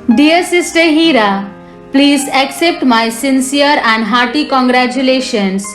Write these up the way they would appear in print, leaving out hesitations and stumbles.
Dear Sister Hira, please accept my sincere and hearty congratulations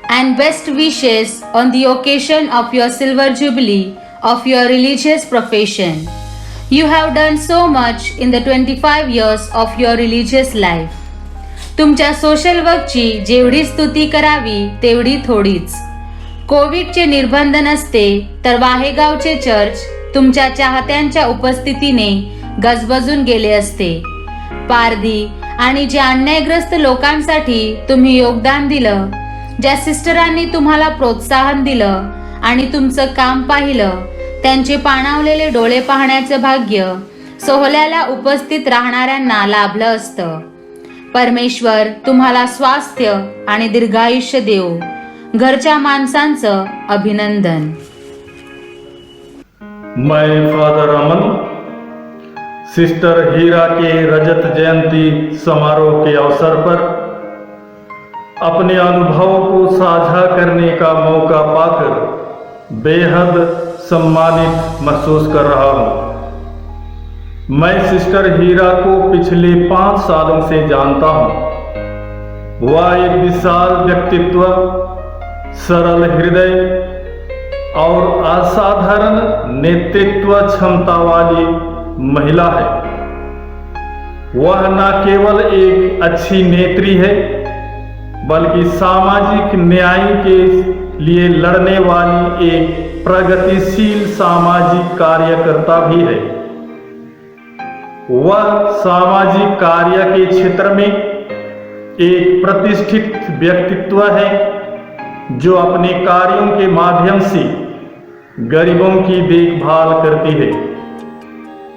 and best wishes on the occasion of your silver jubilee of your religious profession. You have done so much in the 25 years of your religious life. तुमच्या social वर्कची जेवढी स्तुती करावी तेवढी थोडीच. कोविडचे निर्बंध नसते तर वाहेगावचे चर्च तुमच्या चाहत्यांच्या उपस्थितीने गजबजून गेले असते. पारधी आणि ज्या अन्यायग्रस्त लोकांसाठी तुम्ही योगदान दिलं, ज्या सिस्टरांनी तुम्हाला प्रोत्साहन दिलं आणि तुमचं काम पाहिलं, त्यांचे पाणावलेले डोळे पाहण्याचं भाग्य सोहळ्याला उपस्थित राहणाऱ्यांना लाभलं असतं. परमेश्वर तुम्हाला स्वास्थ्य आणि दीर्घायुष्य देवो. घरच्या माणसांचं अभिनंदन. मैं फादर अमन सिस्टर हीरा के रजत जयंती समारोह के अवसर पर अपने अनुभवों को साझा करने का मौका पाकर बेहद सम्मानित महसूस कर रहा हूँ. मैं सिस्टर हीरा को पिछले 5 सालों से जानता हूँ. वह एक विशाल व्यक्तित्व, सरल हृदय और असाधारण नेतृत्व क्षमता वाली महिला है. वह न केवल एक अच्छी नेत्री है बल्कि सामाजिक न्याय के लिए लड़ने वाली एक प्रगतिशील सामाजिक कार्यकर्ता भी है. वह सामाजिक कार्य के क्षेत्र में एक प्रतिष्ठित व्यक्तित्व है जो अपने कार्यों के माध्यम से गरीबों की देखभाल करती है.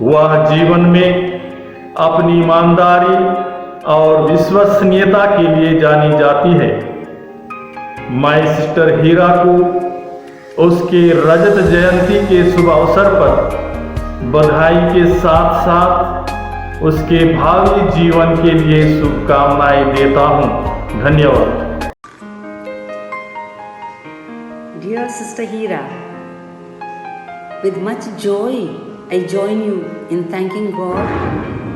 वह जीवन में अपनी ईमानदारी और विश्वसनीयता के लिए जानी जाती है. मैं सिस्टर हीरा को उसके रजत जयंती के शुभ अवसर पर बधाई के साथ साथ उसके भावी जीवन के लिए शुभकामनाएं देता हूं. धन्यवाद. Dear Sister Hira, with much joy I join you in thanking God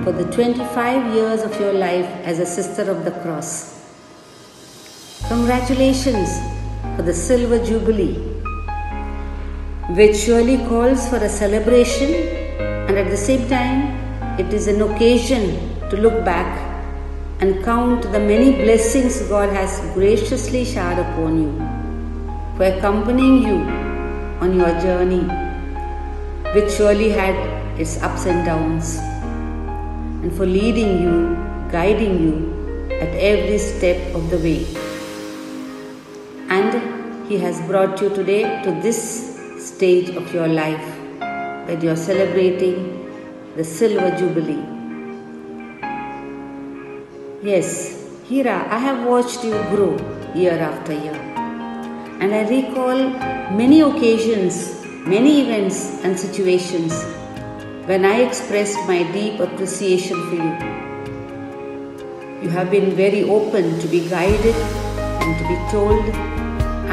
for the 25 years of your life as a Sister of the Cross. Congratulations for the Silver Jubilee, which surely calls for a celebration, and at the same time it is an occasion to look back and count the many blessings God has graciously showered upon you, for accompanying you on your journey, which surely had its ups and downs, and for leading you, guiding you at every step of the way. And He has brought you today to this stage of your life when you are celebrating the Silver Jubilee. Yes, Hira, I have watched you grow year after year, and I recall many occasions, many events and situations when I expressed my deep appreciation for you. You have been very open to be guided and to be told,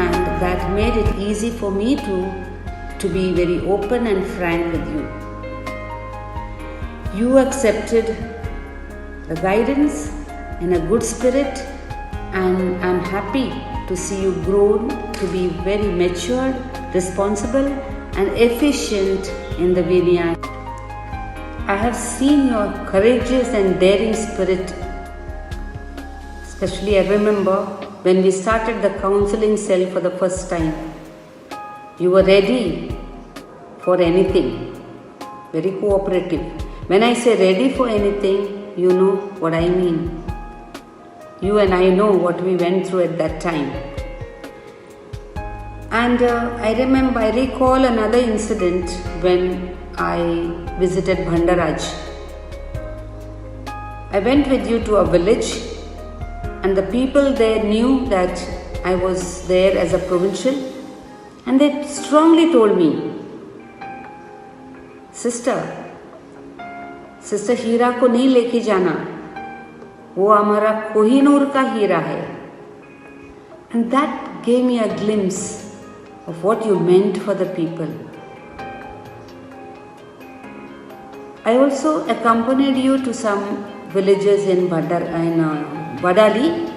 and that made it easy for me to be very open and frank with you. You accepted the guidance in a good spirit, and I'm happy to see you grown to be very matured, responsible and efficient in the vineyard. I have seen your courageous and daring spirit. Especially I remember when we started the counseling cell for the first time. You were ready for anything, very cooperative. When I say ready for anything, you know what I mean. You and I know what we went through at that time. And I recall another incident when I visited Bhandaraj. I went with you to a village, and the people there knew that I was there as a provincial, and they strongly told me, Sister हीरा को नहीं लेके जाना, वो हमारा कोहिनूर का हीरा है. And that gave me a glimpse of what you meant for the people. I also accompanied you to some villages in Vadali,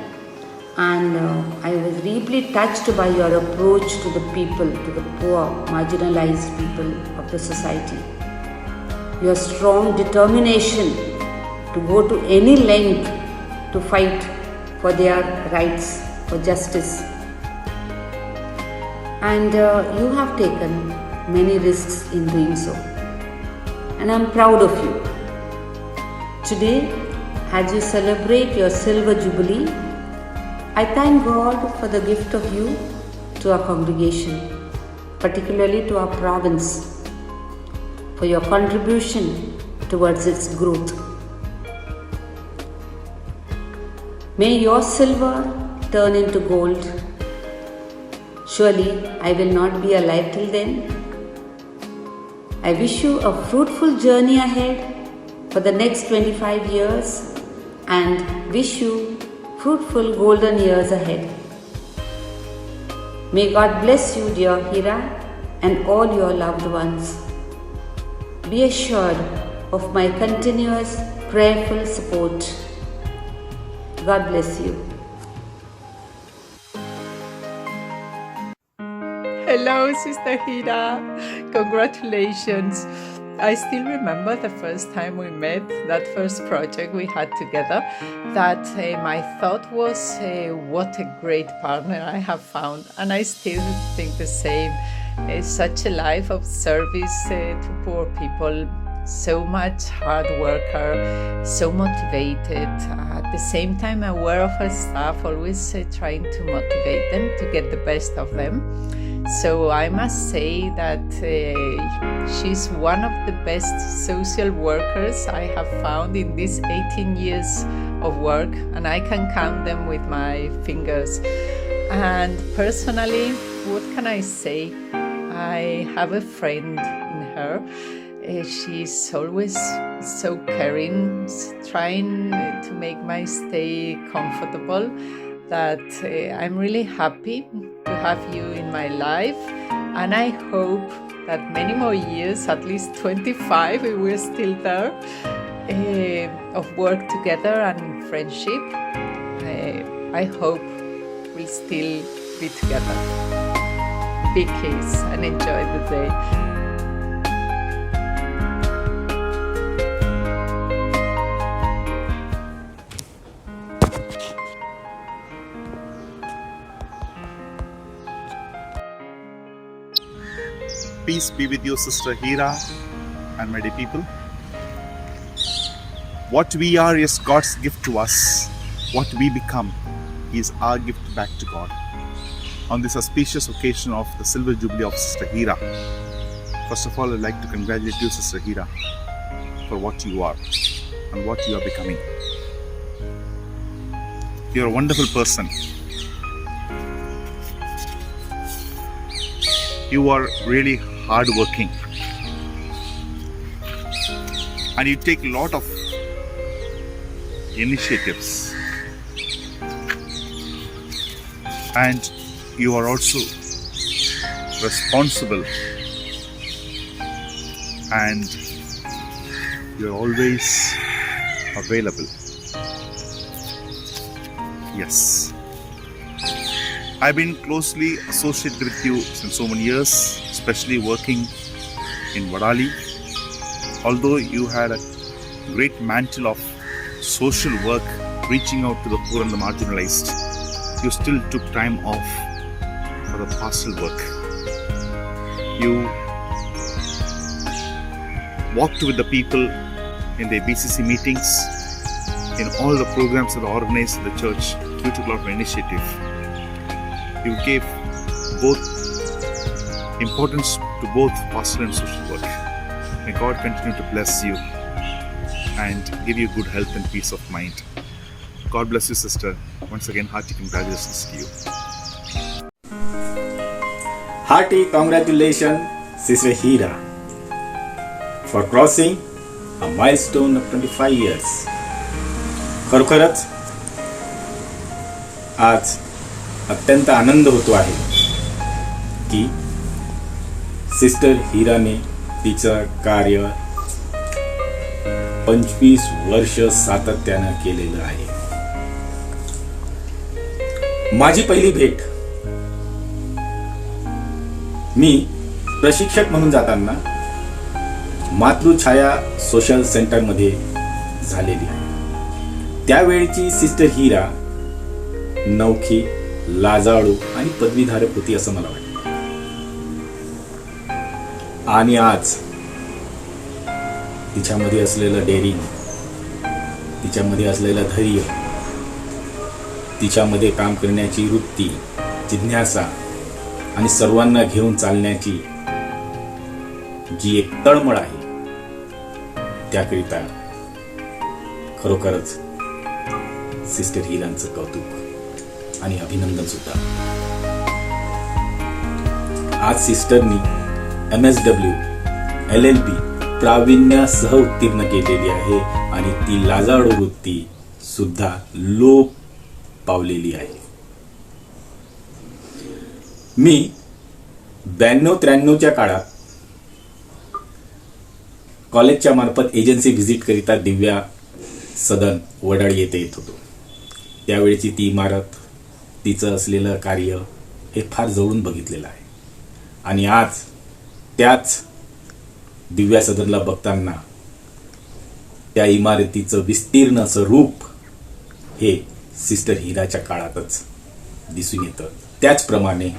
and I was deeply touched by your approach to the people, to the poor, marginalized people of the society. Your strong determination to go to any length to fight for their rights, for justice. And you have taken many risks in doing so. And I'm proud of you. Today, as you celebrate your silver jubilee, I thank God for the gift of you to our congregation, particularly to our province, for your contribution towards its growth. May your silver turn into gold. Surely I will not be alive till then. I wish you a fruitful journey ahead for the next 25 years and wish you fruitful golden years ahead. May God bless you, dear Hira, and all your loved ones. Be assured of my continuous prayerful support. God bless you. Hello, Sister Hira. Congratulations. I still remember the first time we met, that first project we had together, that my thought was, what a great partner I have found. And I still think the same. Such a life of service to poor people, so much hard worker, so motivated, at the same time aware of her staff, always trying to motivate them to get the best of them. So I must say that she's one of the best social workers I have found in these 18 years of work, and I can count them with my fingers. And personally, what can I say? I have a friend in her. She's always so caring, trying to make my stay comfortable, that I'm really happy to have you in my life, and I hope that many more years, at least 25, we will still there, of work together and friendship. I hope we'll still be together. Big kiss and enjoy the day. Peace be with you, Sister Hira, and my dear people. What we are is God's gift to us. What we become is our gift back to God. On this auspicious occasion of the Silver Jubilee of Sister Hira, first of all, I'd like to congratulate you, Sister Hira, for what you are and what you are becoming. You're a wonderful person. You are really hardworking, and you take a lot of initiatives, and you are also responsible, and you're always available. Yes, I've been closely associated with you since so many years, especially working in Vadali. Although you had a great mantle of social work, reaching out to the poor and the marginalized, you still took time off for the pastoral work. You walked with the people in the BCC meetings, in all the programs that are organized in the church. You took a lot of initiative. You gave both importance to both pastoral and social work. May God continue to bless you and give you good health and peace of mind. God bless you, sister. Once again, hearty congratulations to you. Hearty congratulations, Sister Hira, for crossing a milestone of 25 years. खरोखरच आज अत्यंत आनंद होतो आहे की sister हिराने तिचं कार्य 25 वर्ष सातत्यानं केलेलं आहे. माझी पहिली भेट मी प्रशिक्षक म्हणून जाताना मातृछाया सोशल सेंटर मध्ये झालेली आहे. त्यावेळची सिस्टर हिरा नवखी, लाजाळू आणि पदवीधारक होती असं मला वाटतं. आणि आज तिच्यामध्ये असलेलं डेअरिंग, तिच्यामध्ये असलेलं धैर्य, तिच्यामध्ये काम करण्याची वृत्ती, जिज्ञासा आणि सर्वांना घेऊन चालण्याची जी एक तळमळ आहे, त्याकरिता खरोखरच सिस्टर हिरांचं कौतुक आणि अभिनंदन सुद्धा. आज सिस्टरनी MSW LLB प्रावीण्यासह उत्तीर्ण केलेली आहे आणि ती लाजाळू वृत्ती सुद्धा लोप पावलेली आहे. मी 92-93च्या काळात कॉलेजच्या मार्फत एजन्सी व्हिजिट करिता दिव्या सदन वडाळी येथे येत होतो. त्यावेळेची ती इमारत, तिचं असलेलं कार्य हे फार जवळून बघितलेलं आहे. आणि आज त्याच दिव्या सदनला बघताना त्या इमारतीचं विस्तीर्ण असं रूप हे सिस्टर हिराच्या काळातच दिसून येतं. त्याचप्रमाणे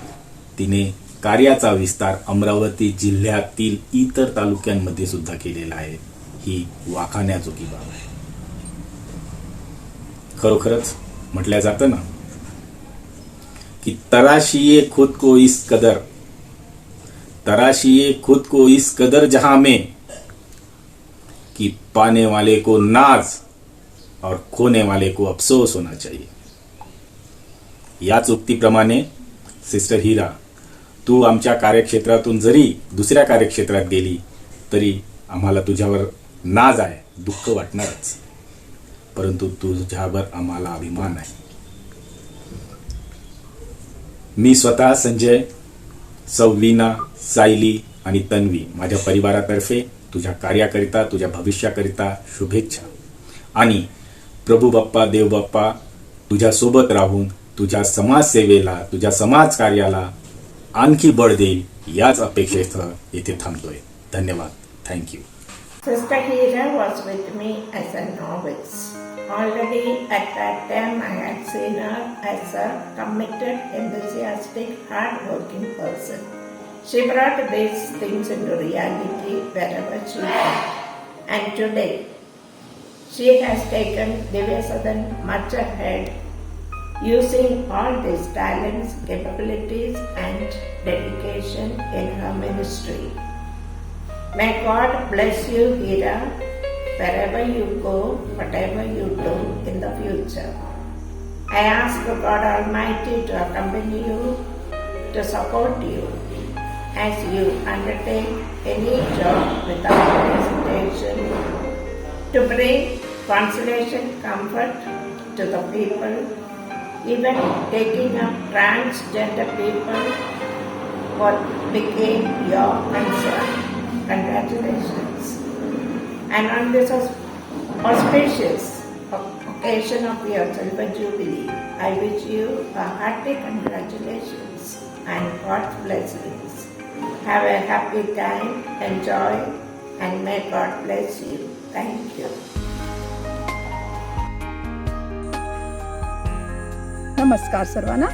तिने कार्याचा विस्तार अमरावती जिल्ह्यातील इतर तालुक्यांमध्ये सुद्धा केलेला आहे. ही वाखाण्याजोगी बाब आहे. खरोखरच म्हटलं जातं ना की तराशिए खुद को इस कदर, तराशिए खुद को इस कदर जहां में कि पाने वाले को नाज और खोने वाले को अफसोस होना चाहिए. याच उक्तीप्रमाणे सिस्टर हिरा, तू आमच्या कार्यक्षेत्रातून जरी दुसऱ्या कार्यक्षेत्रात गेली तरी आम्हाला तुझ्यावर नाज आहे, दुःख वाटणारच, परंतु तुझ्यावर आम्हाला अभिमान आहे. मी स्वतः संजय, सौवीना, सायली आणि तन्वी माझ्या परिवारातर्फे तुझ्या कार्याकरिता, तुझ्या भविष्याकरिता शुभेच्छा. आणि प्रभू बाप्पा, देव बाप्पा तुझ्या सोबत राहून तुझ्या समाजसेवेला, तुझ्या समाज कार्याला आणखी बळ देईल याच अपेक्षेसह येथे थांबतोय. धन्यवाद. Thank you. Sister Hira was with me as a novice. Already at that time I had seen her as a committed, enthusiastic, hard-working person. She brought these things into reality wherever she went. And today, she has taken Divya Sadan much ahead, using all these talents, capabilities and dedication in her ministry. May God bless you, Hira, wherever you go, whatever you do in the future. I ask God Almighty to accompany you, to support you as you undertake any job without hesitation, to bring consolation, comfort to the people, even taking up transgender people what became your concern. Congratulations. And on this auspicious occasion of your Silver Jubilee, I wish you a hearty congratulations and God's blessings. Have a happy time, enjoy, and may God bless you. Thank you. नमस्कार सर्वांना.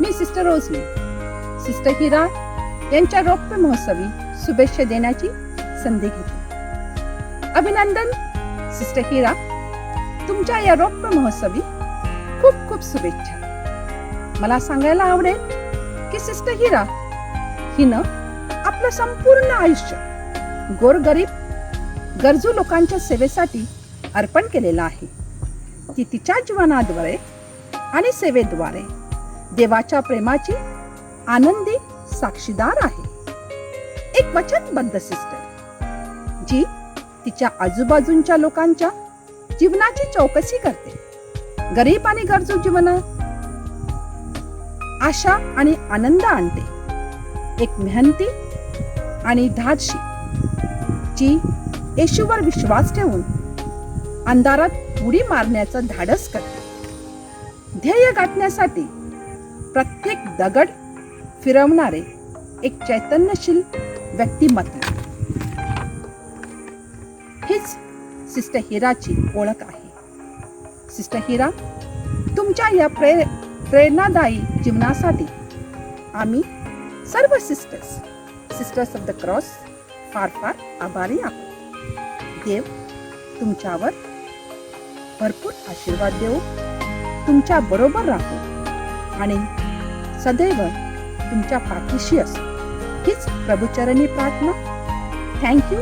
मी sister Rosalie, sister हिरा यांच्या रौप्य महोत्सवी शुभेच्छा देण्याची संधी घेते. अभिनंदन सिस्टर हिरा, तुमच्या या रौप्य महोत्सवी खूप खूप शुभेच्छा. मला सांगायला आवडेल की सिस्टर हिरा हिनं आपलं संपूर्ण आयुष्य गोरगरीब गरजू लोकांच्या सेवेसाठी अर्पण केलेलं आहे. ती तिच्या जीवनाद्वारे आणि सेवेद्वारे देवाच्या प्रेमाची आनंदी साक्षीदार आहे. एक वचनबद्ध सिस्टर जी तिच्या आजूबाजूच्या लोकांच्या जीवनाची चौकशी करते. गरीब आणि गरजू जीवनात आशा आणि आनंद आणते. एक मेहनती आणि धाडशी जी येशूवर विश्वास ठेवून अंधारात उडी मारण्याचं धाडस करते. ध्येय गाठण्यासाठी प्रत्येक दगड फिरवणारे एक चैतन्यशील व्यक्तिमत्व. हीच सिस्टर हिराची ओळख आहे. सिस्टर हिरा, तुमच्या या प्रेरणादायी जीवनासाठी आम्ही सर्व सिस्टर्स ऑफ द क्रॉस फार फार आभारी आहोत. देव तुमच्यावर भरपूर आशीर्वाद देऊ, तुमच्या बरोबर राहू आणि सदैव तुमच्या पाठीशी असो, हीच प्रभुचरणी प्रार्थना. Thank you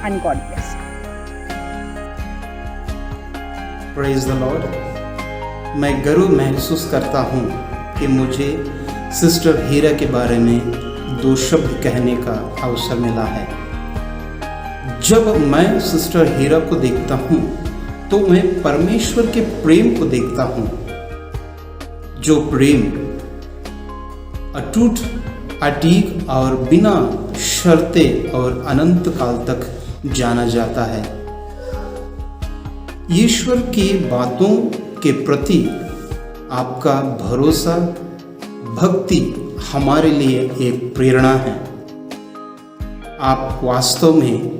and God bless you. Praise the Lord. मैं गर्व महसूस करता हूँ कि मुझे सिस्टर हीरा के बारे में 2 शब्द कहने का अवसर मिला है. जब मैं सिस्टर हीरा को देखता हूँ तो मैं परमेश्वर के प्रेम को देखता हूँ, जो प्रेम अटूट, अटीक और बिना शर्ते और अनंत काल तक जाना जाता है. ईश्वर की बातों के प्रति आपका भरोसा, भक्ति हमारे लिए एक प्रेरणा है. आप वास्तव में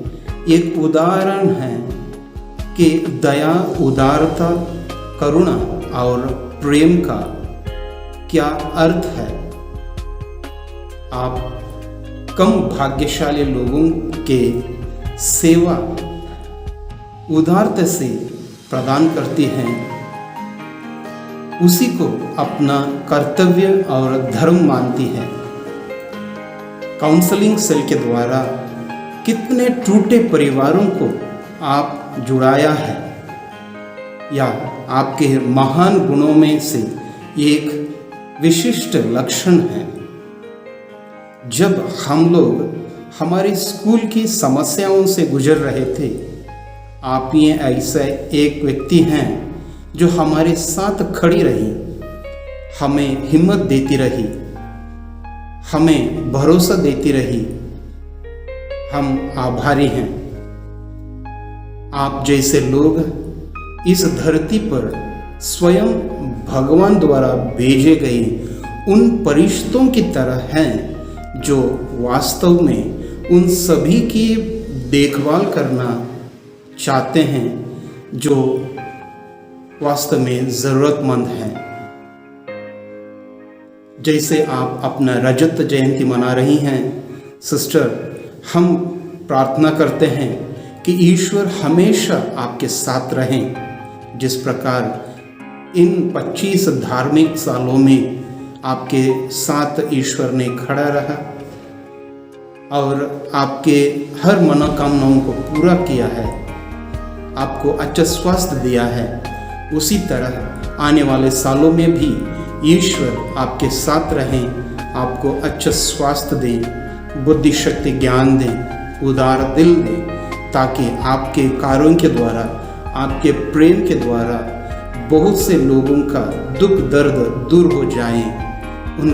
एक उदाहरण हैं कि दया, उदारता, करुणा और प्रेम का क्या अर्थ है. आप कम भाग्यशाली लोगों के सेवा उदारता से प्रदान करती हैं, उसी को अपना कर्तव्य और धर्म मानती है. काउंसलिंग सेल के द्वारा कितने टूटे परिवारों को आप जुड़ाया है, या आपके महान गुणों में से एक विशिष्ट लक्षण है. जब हम लोग हमारे स्कूल की समस्याओं से गुजर रहे थे, आप ये ऐसा एक व्यक्ति हैं जो हमारे साथ खड़ी रही, हमें हिम्मत देती रही, हमें भरोसा देती रही. हम आभारी हैं. आप जैसे लोग इस धरती पर स्वयं भगवान द्वारा भेजे गए उन परिश्तों की तरह हैं जो वास्तव में उन सभी की देखभाल करना चाहते हैं जो वास्तव में ज़रूरतमंद हैं. जैसे आप अपना रजत जयंती मना रही हैं सिस्टर, हम प्रार्थना करते हैं कि ईश्वर हमेशा आपके साथ रहें. जिस प्रकार इन 25 धार्मिक सालों में आपके साथ ईश्वर ने खड़ा रहा और आपके हर मनोकामनाओं को पूरा किया है, आपको अच्छा स्वास्थ्य दिया है, उसी तरह आने वाले सालों में भी ईश्वर आपके साथ रहें, आपको अच्छा स्वास्थ्य दें, बुद्धि शक्ति ज्ञान दें, उदार दिल दें, ताकि आपके कार्यों के द्वारा, आपके प्रेम के द्वारा बहुत से लोगों का दुख दर्द दूर हो जाए. उन